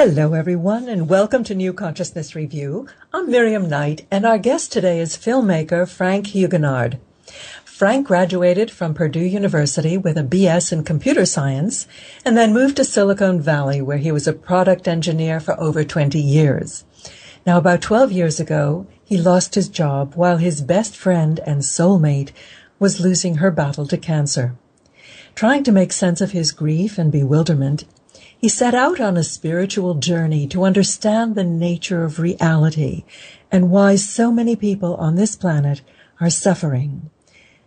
Hello, everyone, and welcome to New Consciousness Review. I'm Miriam Knight, and our guest today is filmmaker Frank Huguenard. Frank graduated from Purdue University with a BS in computer science and then moved to Silicon Valley, where he was a product engineer for over 20 years. Now, about 12 years ago, he lost his job while his best friend and soulmate was losing her battle to cancer. Trying to make sense of his grief and bewilderment, he set out on a spiritual journey to understand the nature of reality and why so many people on this planet are suffering.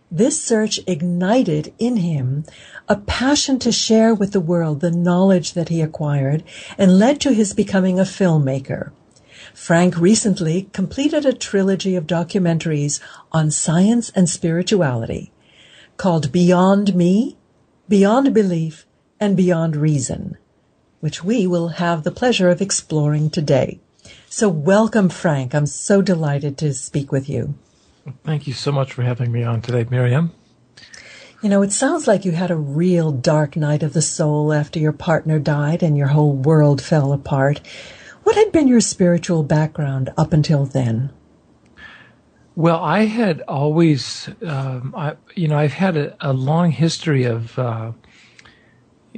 This search ignited in him a passion to share with the world the knowledge that he acquired and led to his becoming a filmmaker. Frank recently completed a trilogy of documentaries on science and spirituality called Beyond Me, Beyond Belief, and Beyond Reason, which we will have the pleasure of exploring today. So welcome, Frank. I'm so delighted to speak with you. Thank you so much for having me on today, Miriam. You know, it sounds like you had a real dark night of the soul after your partner died and your whole world fell apart. What had been your spiritual background up until then? Well, I had always, I've had a long history of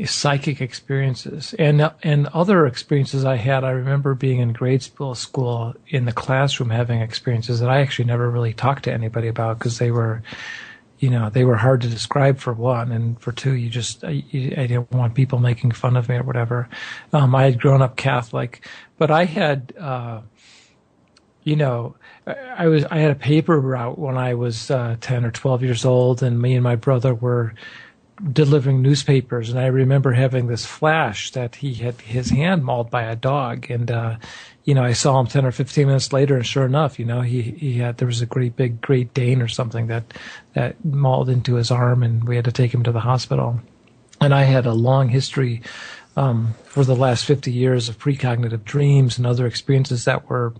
psychic experiences and other experiences I had. I remember being in grade school in the classroom having experiences that I actually never really talked to anybody about because they were hard to describe, for one, and for two, I didn't want people making fun of me or whatever. I had grown up Catholic, but I had, I had a paper route when I was 10 or 12 years old, and me and my brother were delivering newspapers, and I remember having this flash that he had his hand mauled by a dog, and I saw him 10 or 15 minutes later, and sure enough, there was a big Great Dane or something that mauled into his arm, and we had to take him to the hospital. And I had a long history for the last 50 years of precognitive dreams and other experiences that were,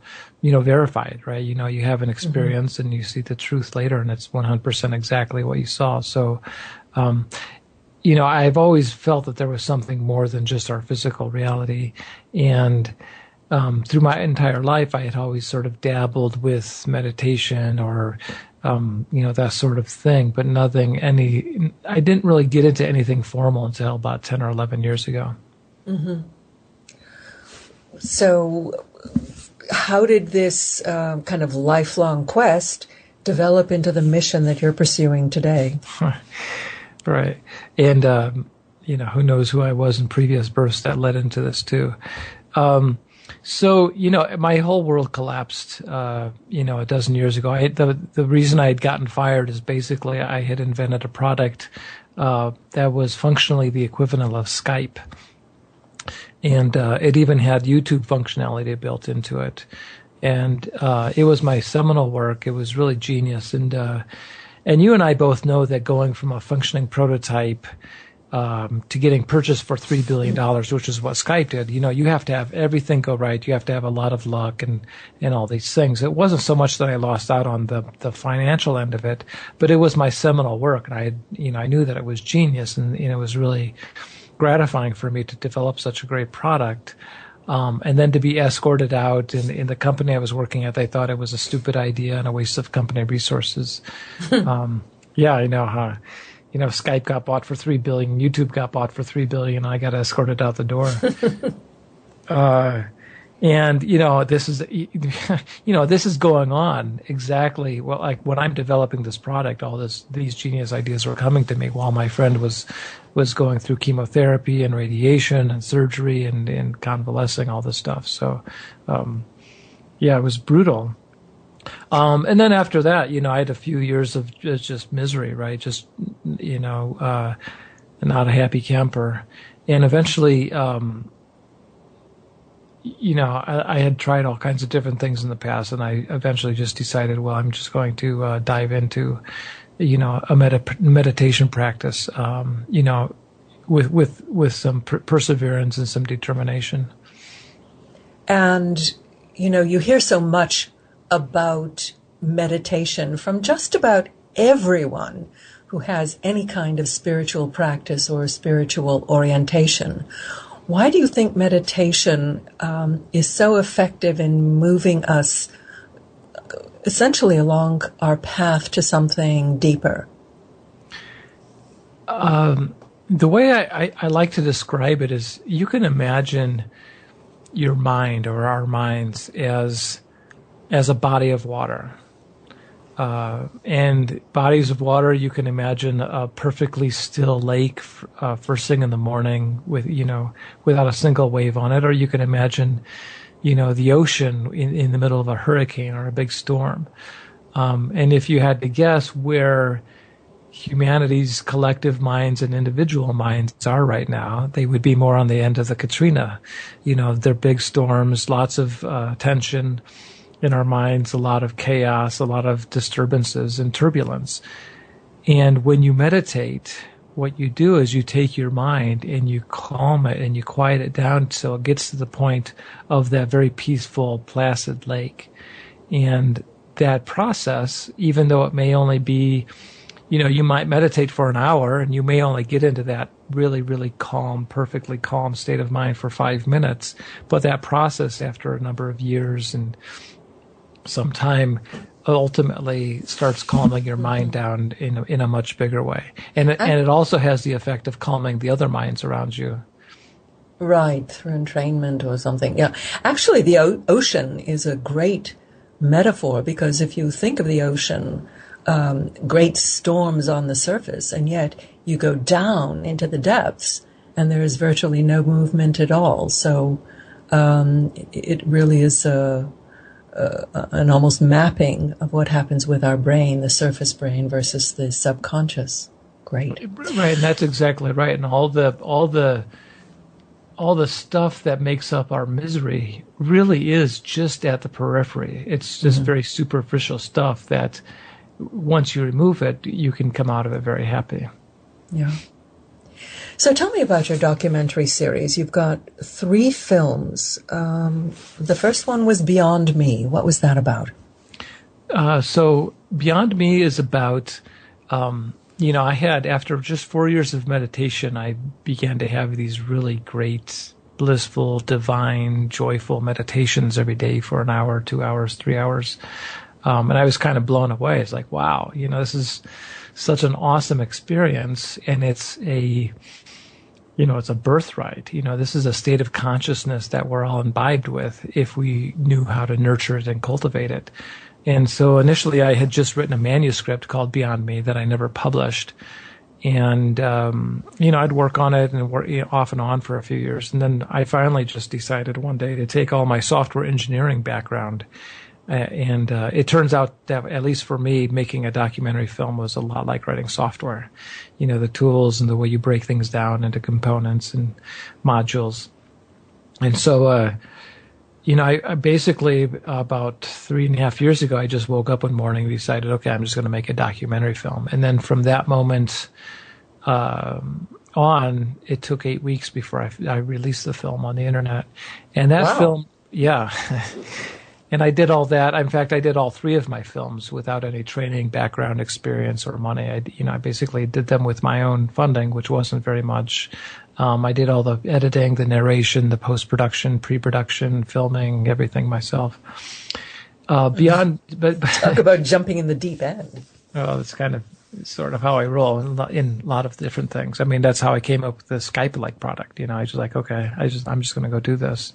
verified, right? You have an experience and you see the truth later, and it's 100% exactly what you saw. So, I've always felt that there was something more than just our physical reality. And through my entire life, I had always sort of dabbled with meditation or, that sort of thing, but I didn't really get into anything formal until about 10 or 11 years ago. Mm-hmm. So how did this kind of lifelong quest develop into the mission that you're pursuing today? Right. And, who knows who I was in previous births that led into this too. So, my whole world collapsed, a dozen years ago. The reason I had gotten fired is basically I had invented a product that was functionally the equivalent of Skype. And it even had YouTube functionality built into it. And it was my seminal work. It was really genius. And you and I both know that going from a functioning prototype to getting purchased for $3 billion, which is what Skype did, you have to have everything go right. You have to have a lot of luck and all these things. It wasn't so much that I lost out on the financial end of it, but it was my seminal work. And I knew that it was genius, and it was really gratifying for me to develop such a great product. And then to be escorted out in the company I was working at, they thought it was a stupid idea and a waste of company resources. Yeah, I know, huh? Skype got bought for $3 billion, YouTube got bought for $3 billion, and I got escorted out the door. And this is going on exactly like when I'm developing this product. These genius ideas were coming to me while my friend was going through chemotherapy and radiation and surgery and convalescing, all this stuff. So, it was brutal. And then after that, I had a few years of just misery, right? Just, not a happy camper. And eventually, I had tried all kinds of different things in the past, and I eventually just decided, well, I'm just going to dive into, a meditation practice, with some perseverance and some determination. And, you hear so much about meditation from just about everyone who has any kind of spiritual practice or spiritual orientation. Why do you think meditation is so effective in moving us essentially along our path to something deeper? The way I like to describe it is you can imagine your mind or our minds as a body of water. And bodies of water, you can imagine a perfectly still lake first thing in the morning with, without a single wave on it. Or you can imagine, the ocean in the middle of a hurricane or a big storm. And if you had to guess where humanity's collective minds and individual minds are right now, they would be more on the end of the Katrina. They're big storms, lots of tension in our minds, a lot of chaos, a lot of disturbances and turbulence. And when you meditate, what you do is you take your mind and you calm it and you quiet it down so it gets to the point of that very peaceful, placid lake. And that process, even though it may only be, you might meditate for an hour and you may only get into that really, really calm, perfectly calm state of mind for 5 minutes. But that process, after a number of years and some time, ultimately starts calming your mind down in a much bigger way. And it also has the effect of calming the other minds around you. Right, through entrainment or something. Yeah. Actually, the ocean is a great metaphor, because if you think of the ocean, great storms on the surface, and yet you go down into the depths and there is virtually no movement at all. So it really is an almost mapping of what happens with our brain, the surface brain versus the subconscious. Great. Right, and that's exactly right. And all the stuff that makes up our misery really is just at the periphery. It's just very superficial stuff that once you remove it, you can come out of it very happy. Yeah. So tell me about your documentary series. You've got 3 films. The first one was Beyond Me. What was that about? So Beyond Me is about, I had, after just 4 years of meditation, I began to have these really great, blissful, divine, joyful meditations every day for an hour, 2 hours, 3 hours. And I was kind of blown away. It's like, wow, this is such an awesome experience. And it's it's a birthright. This is a state of consciousness that we're all imbibed with if we knew how to nurture it and cultivate it. And so initially I had just written a manuscript called Beyond Me that I never published. And, I'd work on it and work off and on for a few years. And then I finally just decided one day to take all my software engineering background. And it turns out that, at least for me, making a documentary film was a lot like writing software. The tools and the way you break things down into components and modules. And so, I basically, about 3.5 years ago, I just woke up one morning and decided, okay, I'm just going to make a documentary film. And then from that moment on, it took 8 weeks before I released the film on the internet. And that film, yeah. And I did all that. In fact, I did all 3 of my films without any training, background, experience, or money. I basically did them with my own funding, which wasn't very much. I did all the editing, the narration, the post-production, pre-production, filming, everything myself. Talk about jumping in the deep end. Oh, that's kind of sort of how I roll in a lot of different things. I mean, that's how I came up with the Skype-like product. I was like, okay, I'm just going to go do this.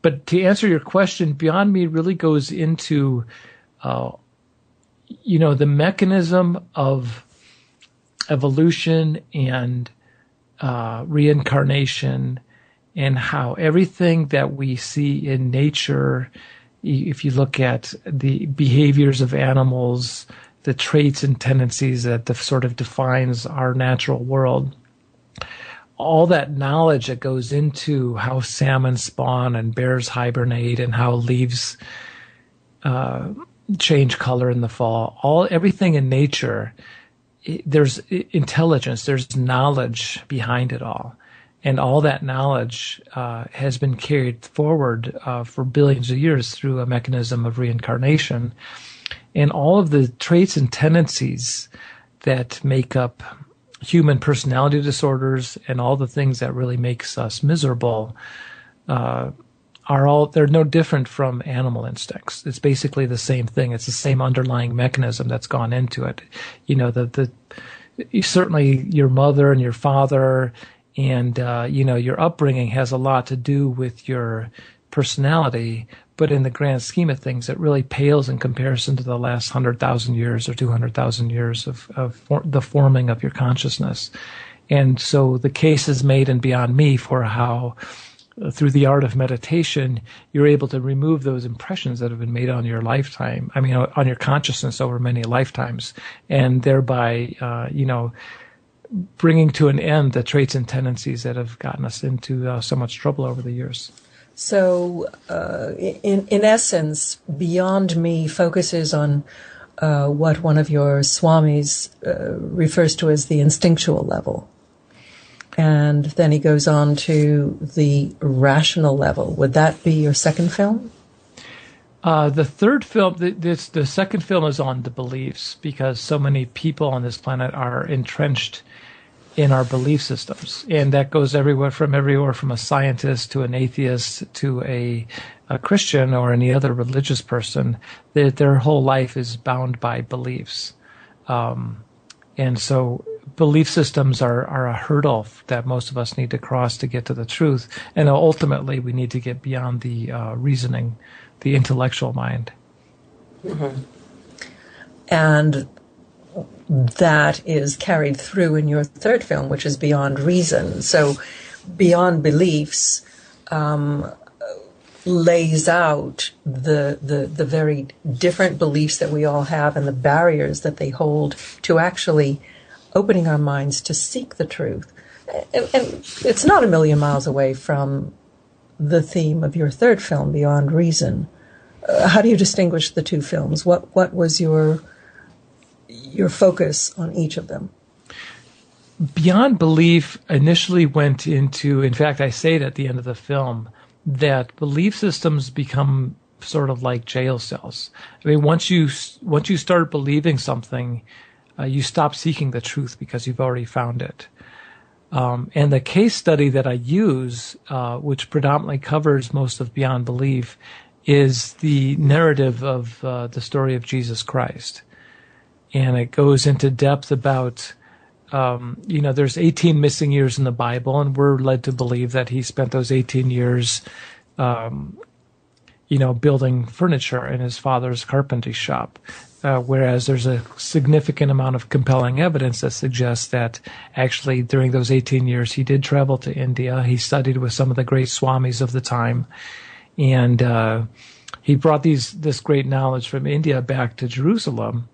But to answer your question, Beyond Me really goes into, the mechanism of evolution and reincarnation, and how everything that we see in nature, if you look at the behaviors of animals, the traits and tendencies that sort of defines our natural world, all that knowledge that goes into how salmon spawn and bears hibernate and how leaves change color in the fall, everything in nature, there's intelligence, there's knowledge behind it all. And all that knowledge has been carried forward for billions of years through a mechanism of reincarnation. And all of the traits and tendencies that make up human personality disorders and all the things that really makes us miserable they're no different from animal instincts. It's basically the same thing. It's the same underlying mechanism that's gone into it. You know, certainly your mother and your father and, your upbringing has a lot to do with your personality, but in the grand scheme of things, it really pales in comparison to the last 100,000 years or 200,000 years of the forming of your consciousness. And so the case is made in Beyond Me for how through the art of meditation, you're able to remove those impressions that have been made on your lifetime, on your consciousness over many lifetimes, and thereby, bringing to an end the traits and tendencies that have gotten us into so much trouble over the years. So, in essence, Beyond Me focuses on what one of your swamis refers to as the instinctual level. And then he goes on to the rational level. Would that be your second film? The third film, the second film is on the beliefs, because so many people on this planet are entrenched in our belief systems. And that goes everywhere from a scientist to an atheist to a Christian or any other religious person. Their whole life is bound by beliefs. And so belief systems are a hurdle that most of us need to cross to get to the truth. And ultimately, we need to get beyond the reasoning, the intellectual mind. Mm-hmm. And that is carried through in your third film, which is Beyond Reason. So Beyond Beliefs lays out the very different beliefs that we all have and the barriers that they hold to actually opening our minds to seek the truth. And it's not a million miles away from the theme of your third film, Beyond Reason. How do you distinguish the two films? What was your focus on each of them? Beyond Belief initially went into, in fact, I say it at the end of the film, that belief systems become sort of like jail cells. I mean, once you start believing something, you stop seeking the truth because you've already found it. And the case study that I use, which predominantly covers most of Beyond Belief, is the narrative of the story of Jesus Christ. And it goes into depth about, there's 18 missing years in the Bible, and we're led to believe that he spent those 18 years, building furniture in his father's carpentry shop. Whereas there's a significant amount of compelling evidence that suggests that actually during those 18 years he did travel to India. He studied with some of the great swamis of the time, and he brought this great knowledge from India back to Jerusalem.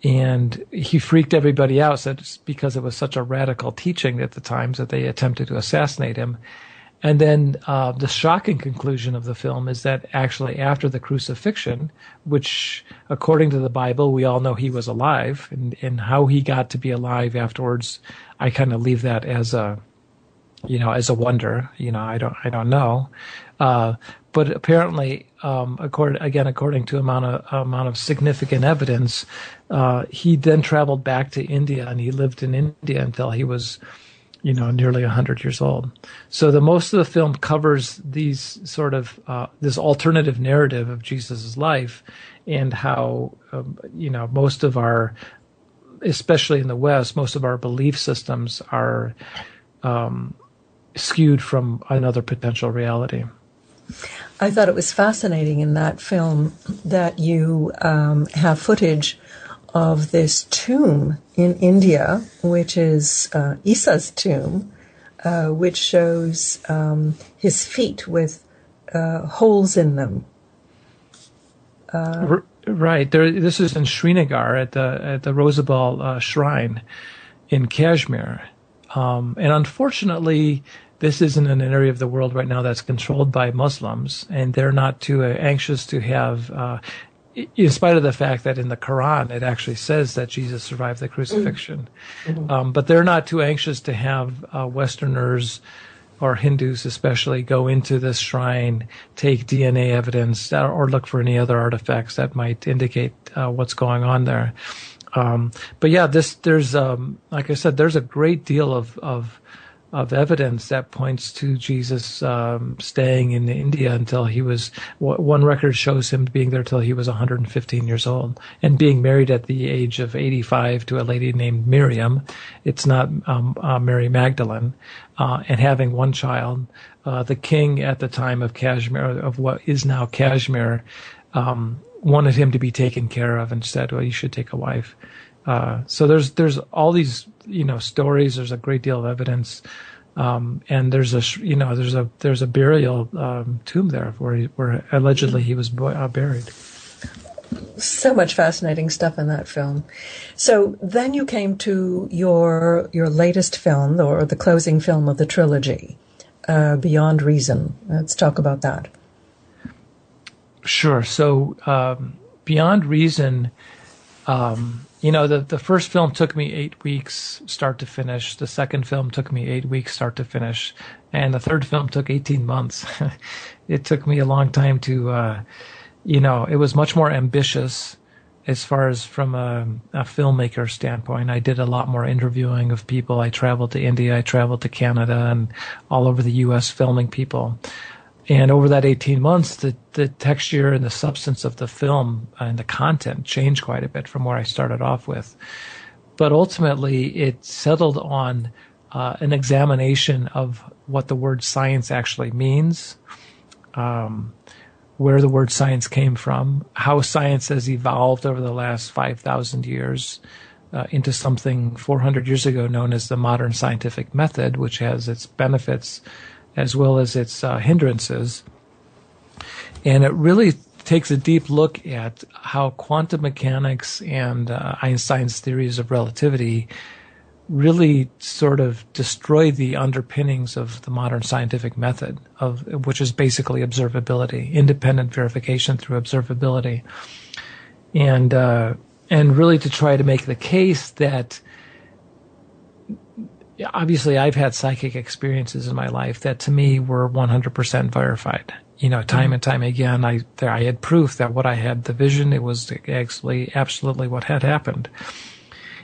And he freaked everybody out, said it's because it was such a radical teaching at the times that they attempted to assassinate him. And then the shocking conclusion of the film is that actually after the crucifixion, which according to the Bible, we all know he was alive, and how he got to be alive afterwards, I kind of leave that as a wonder. I don't know. But apparently, according to amount of significant evidence, he then traveled back to India, and he lived in India until he was nearly 100 years old. So most of the film covers these sort of, this alternative narrative of Jesus' life, and how, most of our, especially in the West, most of our belief systems are skewed from another potential reality. I thought it was fascinating in that film that you have footage of this tomb in India, which is Isa's tomb, which shows his feet with holes in them. Right. This is in Srinagar at the Rosabal Shrine in Kashmir, and unfortunately, this isn't in an area of the world right now that's controlled by Muslims, and they're not too anxious to have. In spite of the fact that in the Quran it actually says that Jesus survived the crucifixion. Mm-hmm. But they're not too anxious to have Westerners or Hindus especially go into this shrine, take DNA evidence, or look for any other artifacts that might indicate what's going on there. But yeah, there's like I said, there's a great deal of evidence that points to Jesus staying in India until he was. One record shows him being there till he was 115 years old and being married at the age of 85 to a lady named Miriam. It's not Mary Magdalene, and having one child. The king at the time of Kashmir, of what is now Kashmir, wanted him to be taken care of and said, "Well, you should take a wife." So there's all these stories. There's a great deal of evidence, and there's a burial tomb there where allegedly he was buried. So much fascinating stuff in that film. So then you came to your latest film, or the closing film of the trilogy, Beyond Reason. Let's talk about that. Sure. So Beyond Reason, the first film took me 8 weeks start to finish. The second film took me 8 weeks start to finish. And the third film took 18 months. It took me a long time to, it was much more ambitious as far as from a filmmaker standpoint. I did a lot more interviewing of people. I traveled to India, I traveled to Canada, and all over the U.S. filming people. And over that 18 months, the texture and the substance of the film and the content changed quite a bit from where I started off with. But ultimately, it settled on an examination of what the word science actually means, where the word science came from, how science has evolved over the last 5,000 years into something 400 years ago known as the modern scientific method, which has its benefits as well as its hindrances. And it really takes a deep look at how quantum mechanics and Einstein's theories of relativity really sort of destroy the underpinnings of the modern scientific method, which is basically observability, independent verification through observability. And really to try to make the case that obviously I've had psychic experiences in my life that to me were 100% verified. Time and time again, I had proof that what I had, the vision, it was actually absolutely what had happened.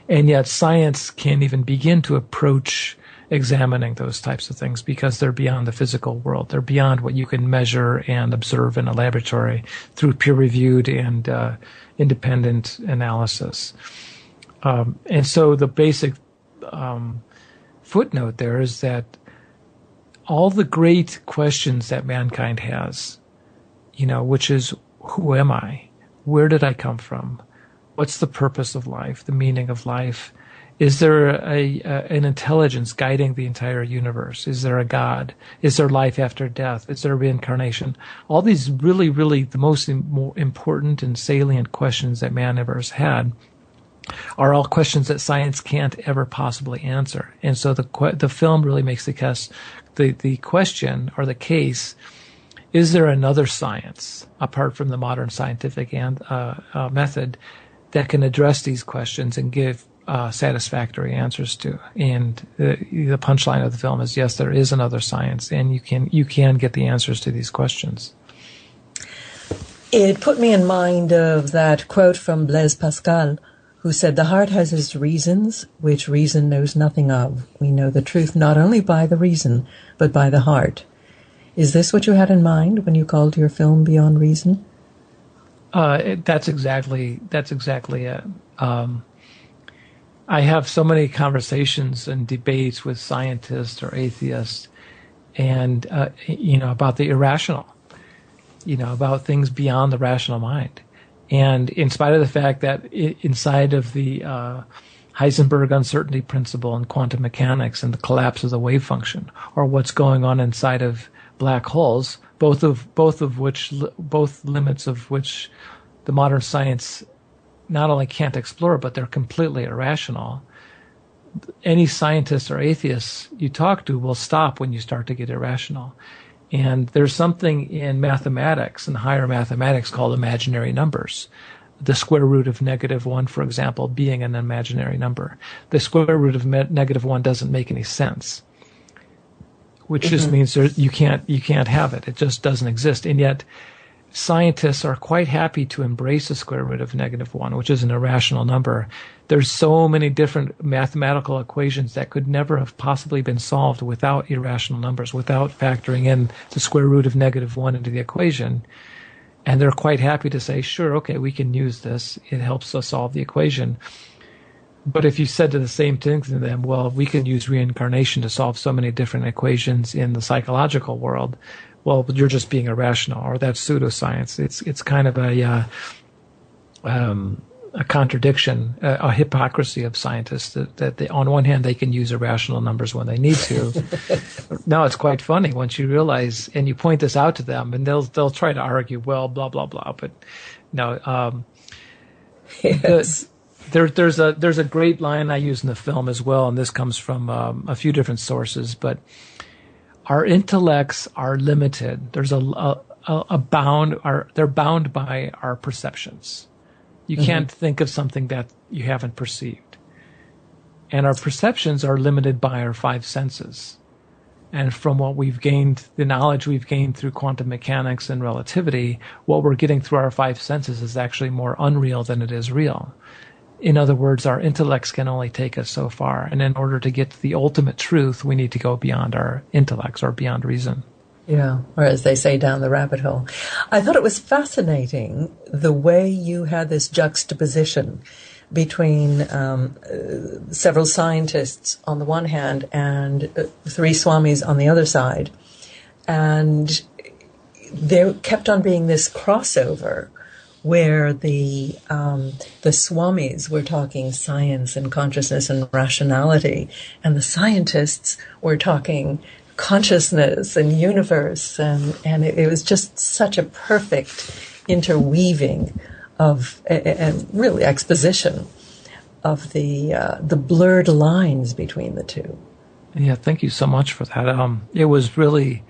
And yet science can't even begin to approach examining those types of things because they're beyond the physical world. They're beyond what you can measure and observe in a laboratory through peer-reviewed and independent analysis. And so the basic footnote there is that all the great questions that mankind has, which is, who am I? Where did I come from? What's the purpose of life, the meaning of life? Is there an intelligence guiding the entire universe? Is there a God? Is there life after death? Is there reincarnation? All these really, really the most important and salient questions that man ever has had are all questions that science can't ever possibly answer. And so the film really makes the question or the case, is there another science apart from the modern scientific method that can address these questions and give satisfactory answers to? And the punchline of the film is, yes, there is another science, and you can get the answers to these questions. It put me in mind of that quote from Blaise Pascal, who said, "The heart has its reasons, which reason knows nothing of. We know the truth not only by the reason, but by the heart." Is this what you had in mind when you called your film Beyond Reason? That's exactly it. I have so many conversations and debates with scientists or atheists, and about the irrational, about things beyond the rational mind. And in spite of the fact that inside of the Heisenberg uncertainty principle and quantum mechanics and the collapse of the wave function, or what's going on inside of black holes, both limits of which the modern science not only can't explore, but they're completely irrational. Any scientist or atheist you talk to will stop when you start to get irrational. And there's something in mathematics and higher mathematics called imaginary numbers. The square root of -1, for example, being an imaginary number. The square root of -1 doesn't make any sense, which just means you can't have it. It just doesn't exist. And yet scientists are quite happy to embrace the square root of -1, which is an irrational number, there's so many different mathematical equations that could never have possibly been solved without irrational numbers, without factoring in the square root of -1 into the equation. And they're quite happy to say, sure, okay, we can use this. It helps us solve the equation. But if you said to the same thing to them, well, we can use reincarnation to solve so many different equations in the psychological world, well, you're just being irrational, or that's pseudoscience. It's kind of a contradiction, a hypocrisy of scientists that they, on one hand, they can use irrational numbers when they need to. No, it's quite funny once you realize, and you point this out to them, and they'll try to argue, well, blah, blah, blah. But no, yes. There's a great line I use in the film as well, and this comes from a few different sources, but our intellects are limited. There's a bound, they're bound by our perceptions. You can't think of something that you haven't perceived. And our perceptions are limited by our five senses. And from what we've gained, the knowledge we've gained through quantum mechanics and relativity, what we're getting through our five senses is actually more unreal than it is real. In other words, our intellects can only take us so far. And in order to get to the ultimate truth, we need to go beyond our intellects or beyond reason. Yeah, or as they say, down the rabbit hole. I thought it was fascinating the way you had this juxtaposition between several scientists on the one hand and three swamis on the other side. And there kept on being this crossover where the swamis were talking science and consciousness and rationality, and the scientists were talking consciousness and universe, and it was just such a perfect interweaving of and really exposition of the blurred lines between the two. Yeah, thank you so much for that. It was really,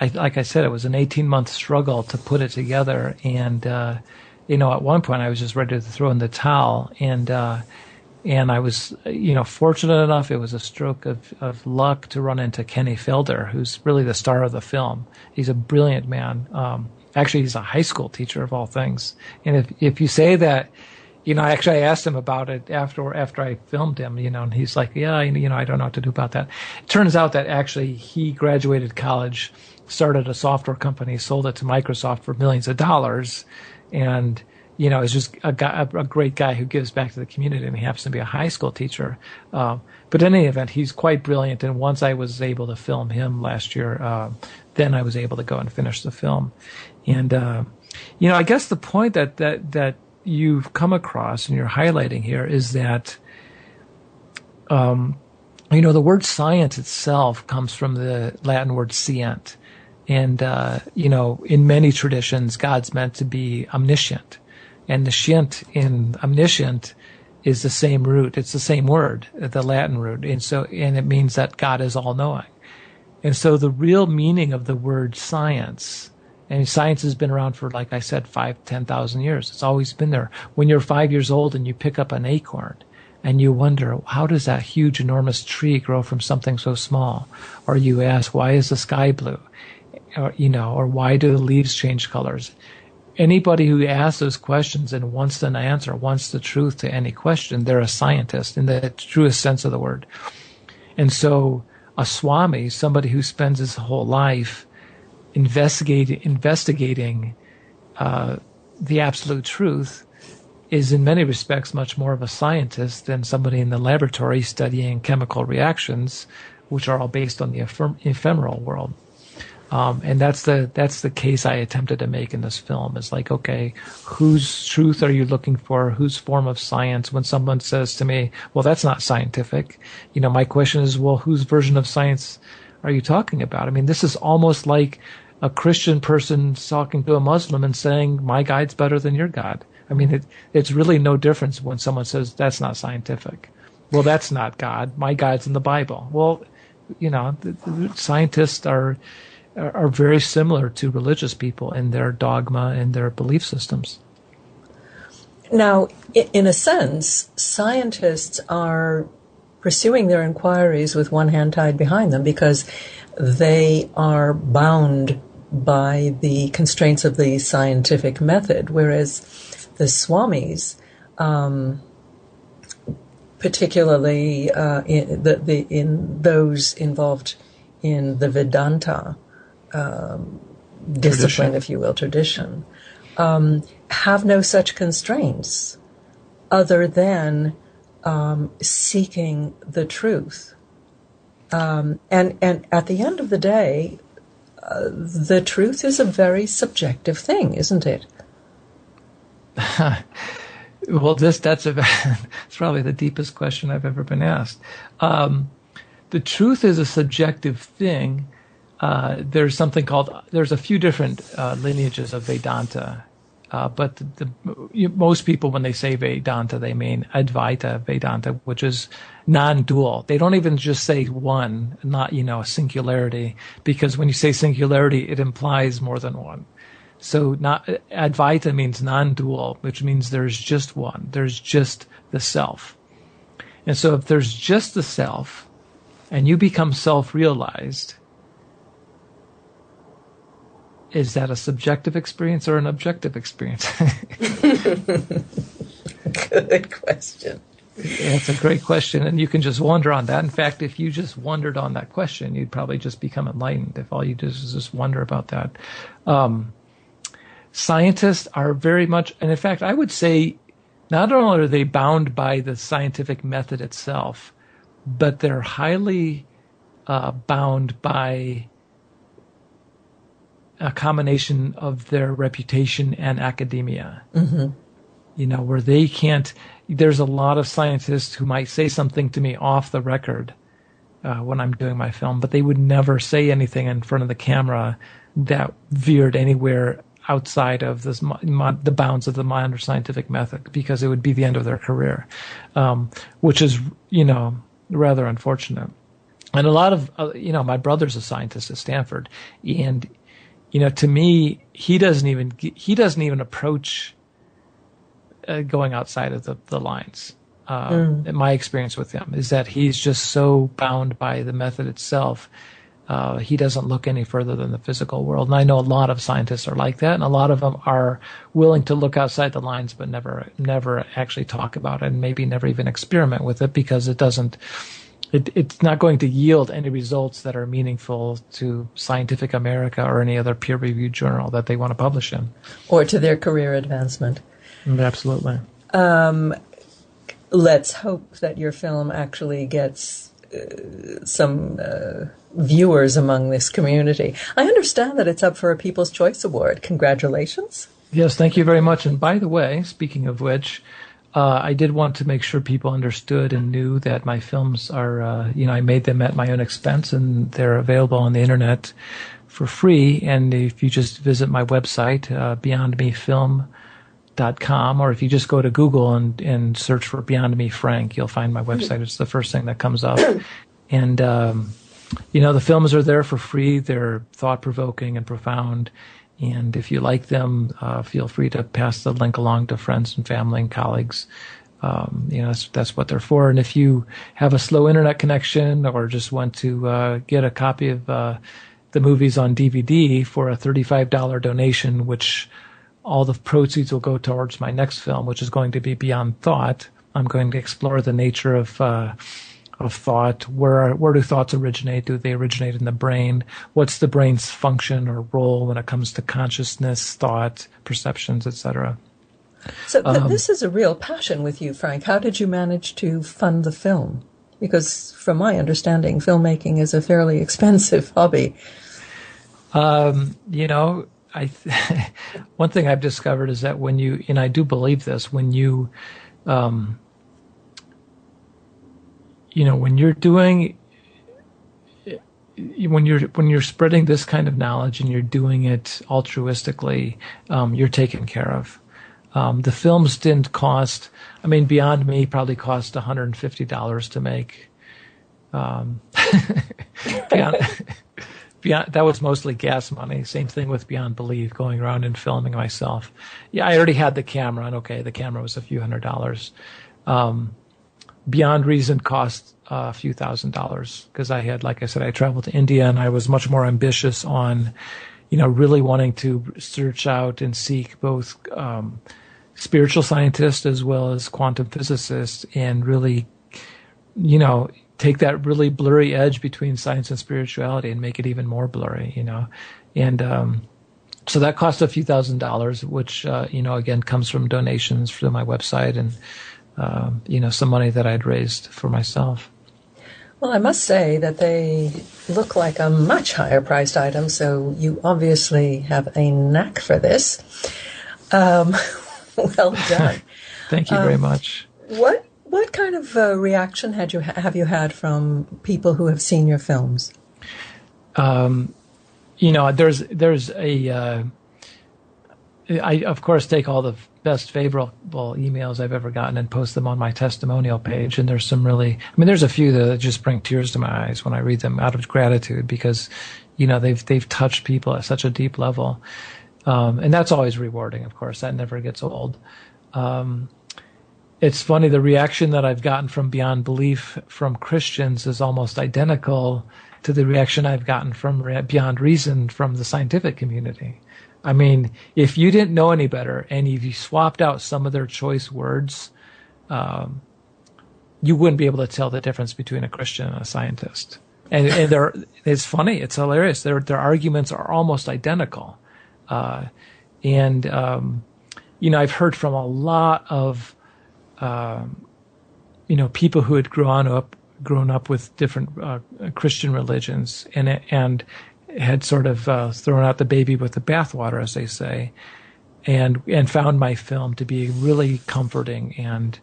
like I said, it was an 18-month struggle to put it together, and at one point I was just ready to throw in the towel, and I was, fortunate enough, it was a stroke of luck to run into Kenny Felder, who's really the star of the film. He's a brilliant man. Actually, he's a high school teacher of all things. And if you say that, I asked him about it after I filmed him, and he's like, yeah, I don't know what to do about that. It turns out that actually he graduated college, started a software company, sold it to Microsoft for millions of dollars, and is just a great guy who gives back to the community, and he happens to be a high school teacher. But in any event, he's quite brilliant, and once I was able to film him last year, then I was able to go and finish the film. And, I guess the point that you've come across and you're highlighting here is that, the word science itself comes from the Latin word scient. And, in many traditions, God's meant to be omniscient. And the scient in omniscient is the same root. It's the same word, the Latin root. And it means that God is all-knowing. And so the real meaning of the word science, and science has been around for, like I said, 10,000 years. It's always been there. When you're 5 years old and you pick up an acorn and you wonder, how does that huge, enormous tree grow from something so small? Or you ask, why is the sky blue? Or why do the leaves change colors? Anybody who asks those questions and wants an answer, wants the truth to any question, they're a scientist in the truest sense of the word. And so a Swami, somebody who spends his whole life investigating the absolute truth, is in many respects much more of a scientist than somebody in the laboratory studying chemical reactions, which are all based on the ephemeral world. And that's the case I attempted to make in this film. Is like, okay, whose truth are you looking for? Whose form of science? When someone says to me, well, that's not scientific, my question is, well, whose version of science are you talking about? I mean, this is almost like a Christian person talking to a Muslim and saying, my God's better than your God. I mean, it's really no difference when someone says that's not scientific. Well, that's not God. My God's in the Bible. Well, the scientists are very similar to religious people in their dogma and their belief systems. Now, in a sense, scientists are pursuing their inquiries with one hand tied behind them because they are bound by the constraints of the scientific method, whereas the Swamis particularly in those involved in the Vedanta discipline, if you will, tradition, have no such constraints other than seeking the truth. And at the end of the day, the truth is a very subjective thing, isn't it? Well, it's probably the deepest question I've ever been asked. The truth is a subjective thing. There's a few different lineages of Vedanta, but most people, when they say Vedanta, they mean Advaita Vedanta, which is non-dual. They don't even just say one, not, singularity, because when you say singularity, it implies more than one. So Advaita means non-dual, which means there's just one. There's just the self. And so if there's just the self, and you become self-realized, is that a subjective experience or an objective experience? Good question. It's a great question, and you can just wonder on that. In fact, if you just wondered on that question, you'd probably just become enlightened if all you did is just wonder about that. Scientists are very much, and in fact, I would say not only are they bound by the scientific method itself, but they're highly bound by a combination of their reputation and academia. Mm-hmm. Where they can't. There's a lot of scientists who might say something to me off the record when I'm doing my film, but they would never say anything in front of the camera that veered anywhere outside of the bounds of the modern scientific method, because it would be the end of their career, which is, rather unfortunate. And a lot of, my brother's a scientist at Stanford, and, to me, he doesn't even approach going outside of the lines. My experience with him is that he's just so bound by the method itself. He doesn't look any further than the physical world. And I know a lot of scientists are like that, and a lot of them are willing to look outside the lines, but never actually talk about it, and maybe never even experiment with it, because it's not going to yield any results that are meaningful to Scientific America or any other peer-reviewed journal that they want to publish in. Or to their career advancement. Absolutely. Let's hope that your film actually gets some viewers among this community. I understand that it's up for a People's Choice Award. Congratulations. Yes, thank you very much. And by the way, speaking of which, I did want to make sure people understood and knew that my films are, I made them at my own expense, and they're available on the internet for free. And if you just visit my website, BeyondMeFilm.com, or if you just go to Google and search for Beyond Me Frank, you'll find my website. It's the first thing that comes up. And, the films are there for free. They're thought-provoking and profound. And if you like them, feel free to pass the link along to friends and family and colleagues. That's what they're for. And if you have a slow internet connection or just want to get a copy of the movies on DVD for a $35 donation, which all the proceeds will go towards my next film, which is going to be Beyond Thought. I'm going to explore the nature of thought. Where do thoughts originate? Do they originate in the brain? What's the brain's function or role when it comes to consciousness, thought, perceptions, etc.? So this is a real passion with you, Frank. How did you manage to fund the film? Because from my understanding, filmmaking is a fairly expensive hobby. One thing I've discovered is that when you, and I do believe this, when you, when you're spreading this kind of knowledge and you're doing it altruistically, you're taken care of. The films didn't cost, Beyond Me probably cost $150 to make. Beyond, that was mostly gas money. Same thing with Beyond Belief, going around and filming myself. Yeah, I already had the camera, and the camera was a few $100s. Beyond Reason cost a few $1,000s because I had, like I said, I traveled to India and I was much more ambitious on, really wanting to search out and seek both spiritual scientists as well as quantum physicists and really take that really blurry edge between science and spirituality and make it even more blurry, and so that cost a few $1,000s, which again comes from donations through my website and some money that I'd raised for myself. Well, I must say that they look like a much higher priced item, so you obviously have a knack for this. Well done. Thank you very much. What kind of reaction have you had from people who have seen your films? There's I of course take all the best favorable emails I've ever gotten and post them on my testimonial page. And there's some there's a few that just bring tears to my eyes when I read them out of gratitude because, they've touched people at such a deep level. And that's always rewarding, of course. That never gets old. It's funny, the reaction that I've gotten from Beyond Belief from Christians is almost identical to the reaction I've gotten from Beyond Reason from the scientific community. I mean, if you didn't know any better and if you swapped out some of their choice words, you wouldn't be able to tell the difference between a Christian and a scientist. And it's funny, it's hilarious. Their arguments are almost identical. I've heard from a lot of people who had grown up with different Christian religions and had sort of thrown out the baby with the bathwater, as they say, and found my film to be really comforting and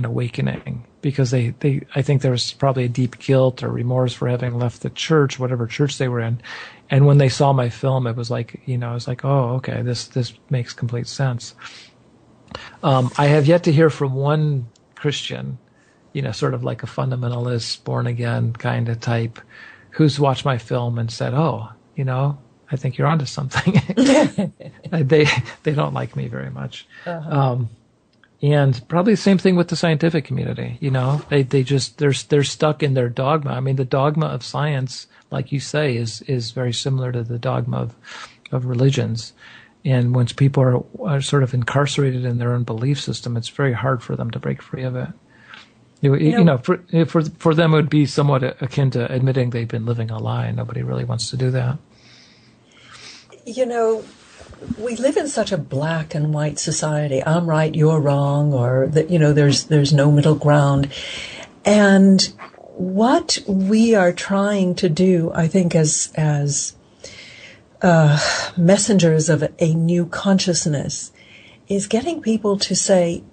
awakening because I think there was probably a deep guilt or remorse for having left the church, whatever church they were in, and when they saw my film, it was like oh, okay, this makes complete sense. I have yet to hear from one Christian, sort of like a fundamentalist, born again kind of type, who's watched my film and said, "Oh, I think you're onto something." They don't like me very much, and probably the same thing with the scientific community. They're stuck in their dogma. I mean, the dogma of science, like you say, is very similar to the dogma of religions. And once people are sort of incarcerated in their own belief system, it's very hard for them to break free of it. For them, it would be somewhat akin to admitting they've been living a lie. Nobody really wants to do that. We live in such a black and white society. I'm right, you're wrong, or that there's no middle ground. And what we are trying to do, I think, as messengers of a new consciousness, is getting people to say,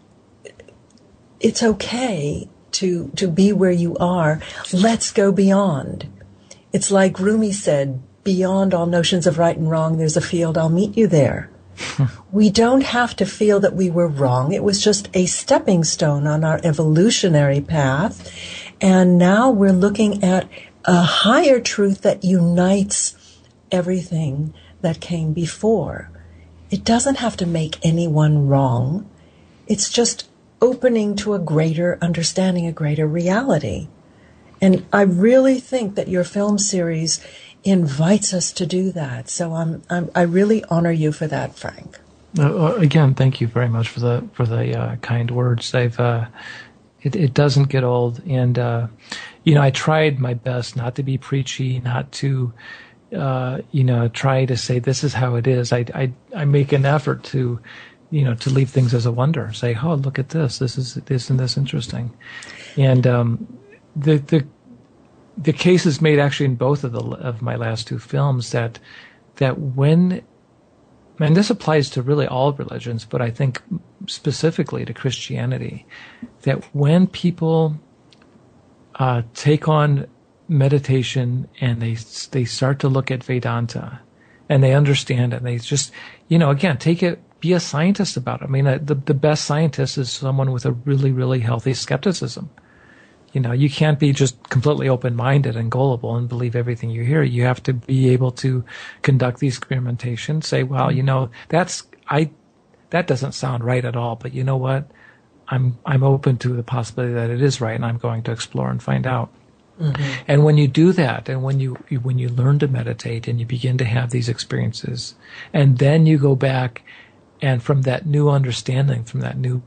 it's okay to be where you are. Let's go beyond. It's like Rumi said, beyond all notions of right and wrong, there's a field, I'll meet you there. We don't have to feel that we were wrong. It was just a stepping stone on our evolutionary path. And now we're looking at a higher truth that unites everything that came before. It doesn't have to make anyone wrong. It's just opening to a greater understanding, a greater reality. And I really think that your film series invites us to do that. So I really honor you for that, Frank. Again, thank you very much for the kind words. It doesn't get old, and I tried my best not to be preachy, not to try to say this is how it is. I make an effort to leave things as a wonder. Say, oh, look at this. This is this and this interesting, and the case is made actually in both of my last two films that when, and this applies to really all religions, but I think specifically to Christianity, that when people take on meditation and they start to look at Vedanta and they understand it, and they just, again, be a scientist about it. I mean, the best scientist is someone with a really, really healthy skepticism. You can't be just completely open-minded and gullible and believe everything you hear. You have to be able to conduct the experimentation, say, well, that doesn't sound right at all, but you know what? I'm open to the possibility that it is right, and I'm going to explore and find out. Mm-hmm. And when you do that, and when you learn to meditate and you begin to have these experiences, and then you go back And from that new understanding, from that new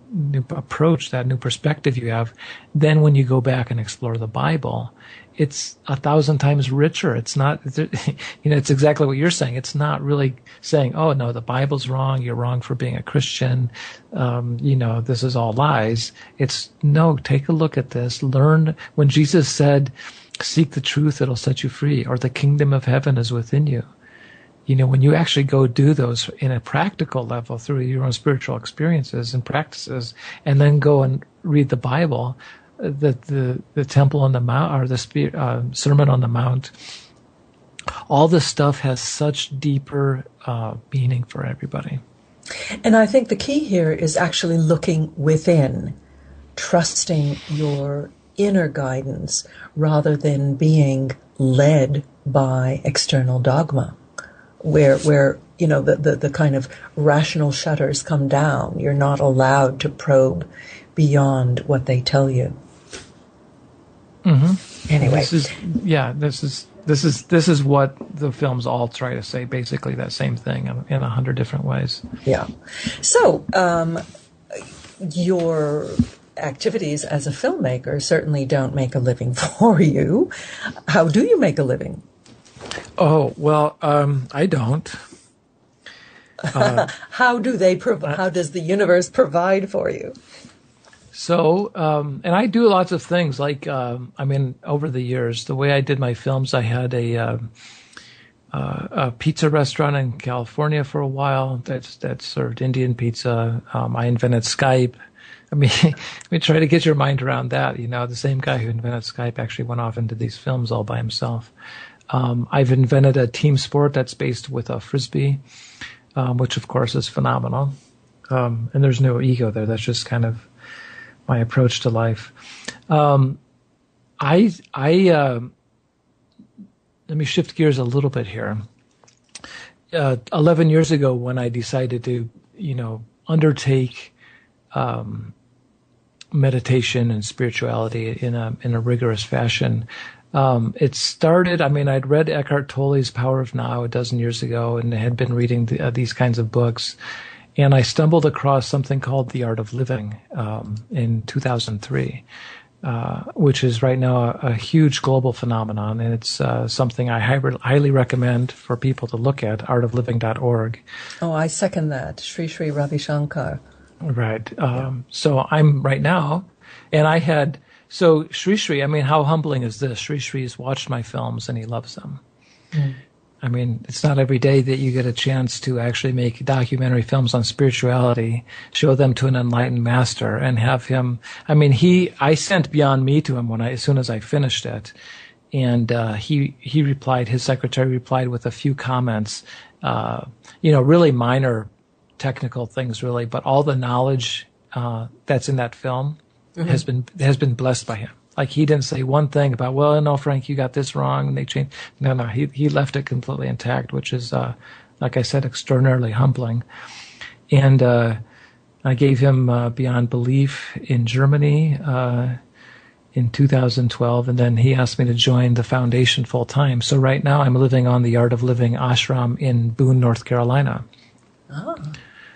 approach, that new perspective you have, then when you go back and explore the Bible, it's 1,000 times richer. It's not, it's exactly what you're saying. It's not really saying, oh no, the Bible's wrong. You're wrong for being a Christian. This is all lies. It's no, take a look at this. Learn when Jesus said, seek the truth, it'll set you free, or the kingdom of heaven is within you. When you actually go do those in a practical level through your own spiritual experiences and practices, and then go and read the Bible, the Temple on the Mount, or the Sermon on the Mount, all this stuff has such deeper meaning for everybody. And I think the key here is actually looking within, trusting your inner guidance rather than being led by external dogma. Where the kind of rational shutters come down. You're not allowed to probe beyond what they tell you. Mm-hmm. Anyway, this is what the films all try to say. Basically, that same thing in 100 different ways. Yeah. So your activities as a filmmaker certainly don't make a living for you. How do you make a living? Oh, well, I don't. How do they how does the universe provide for you? So, and I do lots of things. Like, over the years, the way I did my films, I had a pizza restaurant in California for a while that served Indian pizza. I invented Skype. Try to get your mind around that. The same guy who invented Skype actually went off and did these films all by himself. I've invented a team sport that's based with a Frisbee, which of course is phenomenal. And there's no ego there. That's just kind of my approach to life. Let me shift gears a little bit here. 11 years ago, when I decided to, undertake, meditation and spirituality in a rigorous fashion, it started, I'd read Eckhart Tolle's Power of Now a dozen years ago and had been reading these kinds of books. And I stumbled across something called The Art of Living in 2003, which is right now a huge global phenomenon. And it's something I highly recommend for people to look at, artofliving.org. Oh, I second that. Sri Sri Ravi Shankar. Right. So I'm right now, and I had... So Sri, how humbling is this? Sri's watched my films and he loves them. Mm. It's not every day that you get a chance to actually make documentary films on spirituality, show them to an enlightened master, and have him. I sent Beyond Me to him as soon as I finished it, and he replied. His secretary replied with a few comments, really minor technical things, really, but all the knowledge that's in that film. Mm-hmm. has been blessed by him. Like, he didn't say one thing about, well, no, Frank, you got this wrong, and they changed. No, he left it completely intact, which is, like I said, extraordinarily humbling. And I gave him Beyond Belief in Germany in 2012, and then he asked me to join the foundation full time. So right now I'm living on the Art of Living ashram in Boone, North Carolina. Oh.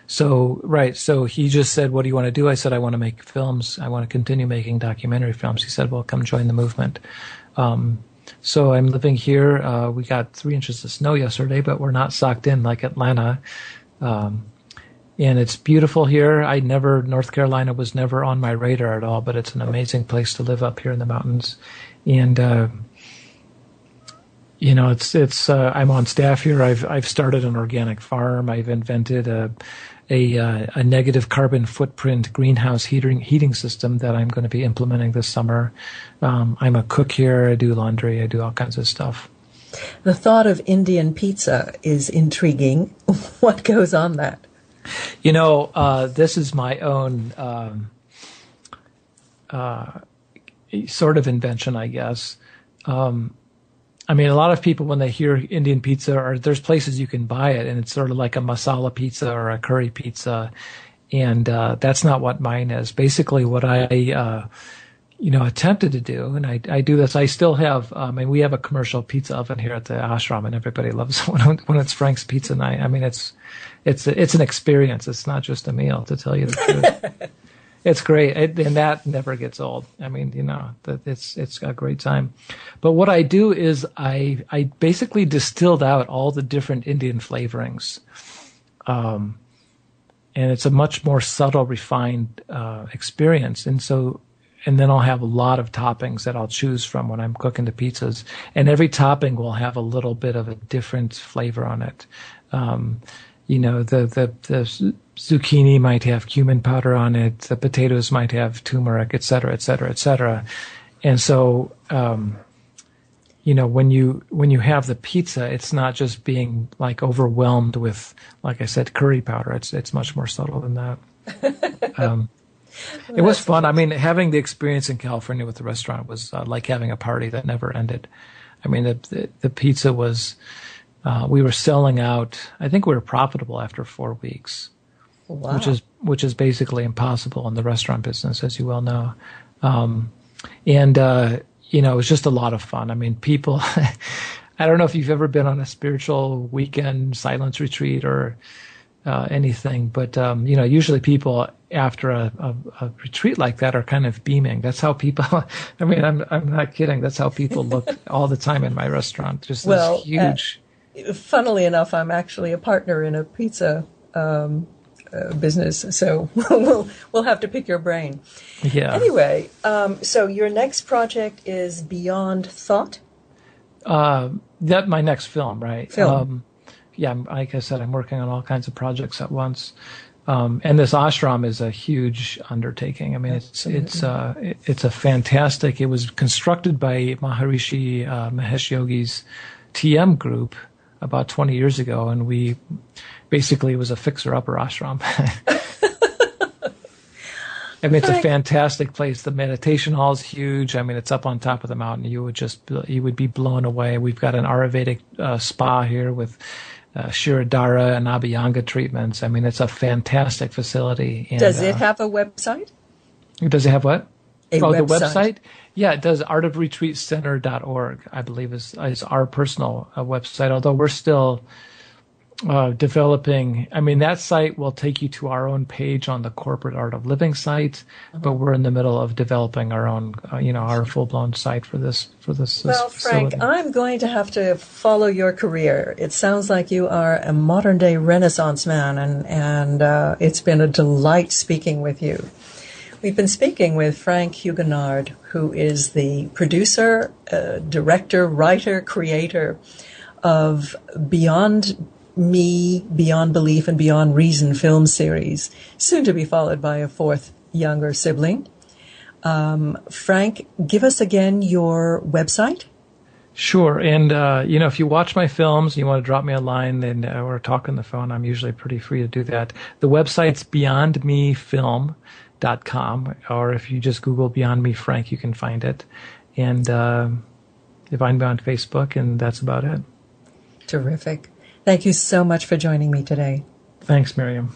So he just said, what do you want to do? I said, I want to make films. I want to continue making documentary films. He said, well, come join the movement. So I'm living here. We got 3 inches of snow yesterday, but we're not socked in like Atlanta. And it's beautiful here. North Carolina was never on my radar at all, but it's an amazing place to live up here in the mountains. And, I'm on staff here. I've started an organic farm. I've invented a negative carbon footprint greenhouse heating system that I'm going to be implementing this summer. I'm a cook here. I do laundry. I do all kinds of stuff. The thought of Indian pizza is intriguing. What goes on that? This is my own sort of invention, I guess. A lot of people, when they hear Indian pizza, there's places you can buy it, and it's sort of like a masala pizza or a curry pizza, and that's not what mine is. Basically, what I attempted to do, and I do this. I still have, and we have a commercial pizza oven here at the ashram, and everybody loves when it's Frank's Pizza Night. I mean, it's an experience. It's not just a meal, to tell you the truth. It's great, and that never gets old. I mean, it's a great time. But what I do is I basically distilled out all the different Indian flavorings, and it's a much more subtle, refined experience. And then I'll have a lot of toppings that I'll choose from when I'm cooking the pizzas. And every topping will have a little bit of a different flavor on it. The zucchini might have cumin powder on it. The potatoes might have turmeric, et cetera, et cetera, et cetera. And so, when you have the pizza, it's not just being like overwhelmed with, like I said, curry powder. It's much more subtle than that. It was fun. I mean, having the experience in California with the restaurant was like having a party that never ended. I mean, the pizza was, we were selling out. I think we were profitable after 4 weeks, wow. which is basically impossible in the restaurant business, as you well know. It was just a lot of fun. I mean, people, I don't know if you've ever been on a spiritual weekend silence retreat or anything, but usually people after a retreat like that are kind of beaming. That's how people. I mean, I'm not kidding. That's how people look all the time in my restaurant. Just this huge. Funnily enough, I'm actually a partner in a pizza business, so we'll have to pick your brain. Yeah. Anyway, so your next project is Beyond Thought. That my next film, right? Film. Yeah, like I said, I'm working on all kinds of projects at once. And this ashram is a huge undertaking. I mean, it's a fantastic. It was constructed by Maharishi Mahesh Yogi's TM group about 20 years ago, and it was a fixer-upper ashram. I mean, it's a fantastic place. The meditation hall is huge. I mean, it's up on top of the mountain. You would be blown away. We've got an Ayurvedic spa here with Shirodhara and Abhyanga treatments. I mean, it's a fantastic facility. And, does it have a website? Does it have what? The website? Yeah, it does. artofretreatcenter.org, I believe, is our personal website, although we're still developing. I mean, that site will take you to our own page on the Corporate Art of Living site, but we're in the middle of developing our own, our full-blown site for this. Well, Frank, I'm going to have to follow your career. It sounds like you are a modern-day Renaissance man, and it's been a delight speaking with you. We've been speaking with Frank Huguenard, who is the producer, director, writer, creator of Beyond Me, Beyond Belief, and Beyond Reason film series, soon to be followed by a fourth younger sibling. Frank, give us again your website. Sure. And, if you watch my films, you want to drop me a line or talk on the phone, I'm usually pretty free to do that. The website's beyondmefilm.com, or if you just Google Beyond Me Frank, you can find it. And you find me on Facebook, and that's about it. Terrific. Thank you so much for joining me today. Thanks, Miriam.